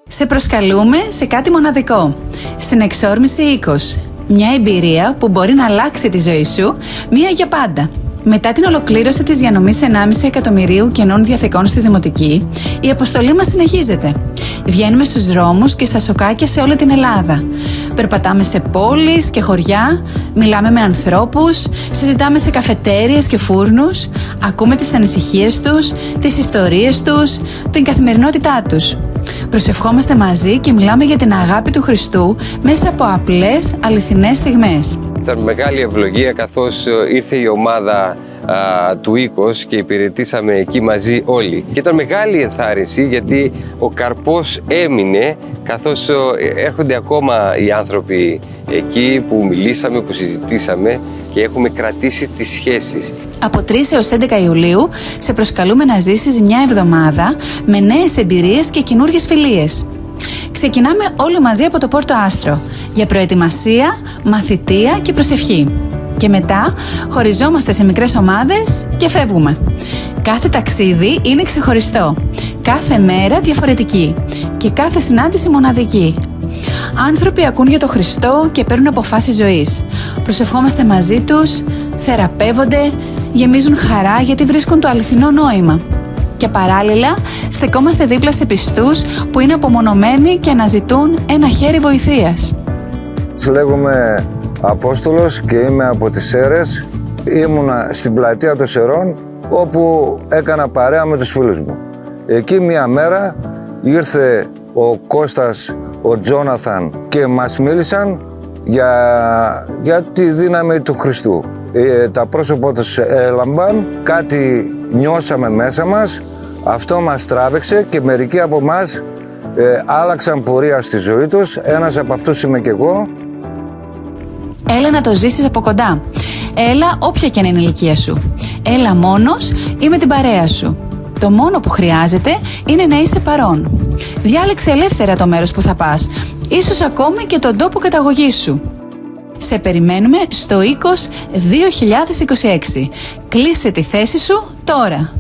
Σε προσκαλούμε σε κάτι μοναδικό, στην Εξόρμηση Οίκος. Μια εμπειρία που μπορεί να αλλάξει τη ζωή σου μία για πάντα. Μετά την ολοκλήρωση της διανομής 1,5 εκατομμυρίου κενών διαθηκών στη Δημοτική, η αποστολή μας συνεχίζεται. Βγαίνουμε στους δρόμους και στα σοκάκια σε όλη την Ελλάδα. Περπατάμε σε πόλεις και χωριά, μιλάμε με ανθρώπους, συζητάμε σε καφετέριες και φούρνους, ακούμε τις ανησυχίες τους, τις ιστορίες τους, την καθημερινότητά τους. Προσευχόμαστε μαζί και μιλάμε για την αγάπη του Χριστού μέσα από απλές, αληθινές στιγμές. Ήταν μεγάλη ευλογία καθώς ήρθε η ομάδα του Οίκος και υπηρετήσαμε εκεί μαζί όλοι. Και ήταν μεγάλη ενθάρρυνση γιατί ο καρπός έμεινε καθώς έρχονται ακόμα οι άνθρωποι εκεί που μιλήσαμε, που συζητήσαμε και έχουμε κρατήσει τις σχέσεις. Από 3 έως 11 Ιουλίου σε προσκαλούμε να ζήσεις μια εβδομάδα με νέες εμπειρίες και καινούργιες φιλίες. Ξεκινάμε όλοι μαζί από το Πόρτο Άστρο για προετοιμασία, μαθητεία και προσευχή. Και μετά χωριζόμαστε σε μικρές ομάδες και φεύγουμε. Κάθε ταξίδι είναι ξεχωριστό, κάθε μέρα διαφορετική και κάθε συνάντηση μοναδική. Άνθρωποι ακούν για το Χριστό και παίρνουν αποφάσεις ζωής. Προσευχόμαστε μαζί τους, θεραπεύονται, γεμίζουν χαρά γιατί βρίσκουν το αληθινό νόημα. Και παράλληλα στεκόμαστε δίπλα σε πιστούς που είναι απομονωμένοι και αναζητούν ένα χέρι βοηθείας. Λέγομαι Απόστολος και είμαι από τις Σέρρες. Ήμουνα στην πλατεία των Σερών όπου έκανα παρέα με τους φίλους μου. Εκεί μια μέρα ήρθε ο Κώστας, ο Τζόναθαν και μας μίλησαν για τη δύναμη του Χριστού. Τα πρόσωπα τους έλαμπαν, κάτι νιώσαμε μέσα μας, αυτό μας τράβηξε και μερικοί από εμάς άλλαξαν πορεία στη ζωή τους. Ένας από αυτούς είμαι και εγώ. Έλα να το ζήσεις από κοντά. Έλα όποια και αν είναι η ηλικία σου. Έλα μόνος ή με την παρέα σου. Το μόνο που χρειάζεται είναι να είσαι παρόν. Διάλεξε ελεύθερα το μέρος που θα πας, ίσως ακόμη και τον τόπο καταγωγής σου. Σε περιμένουμε στο Οίκος 2026. Κλείσε τη θέση σου τώρα.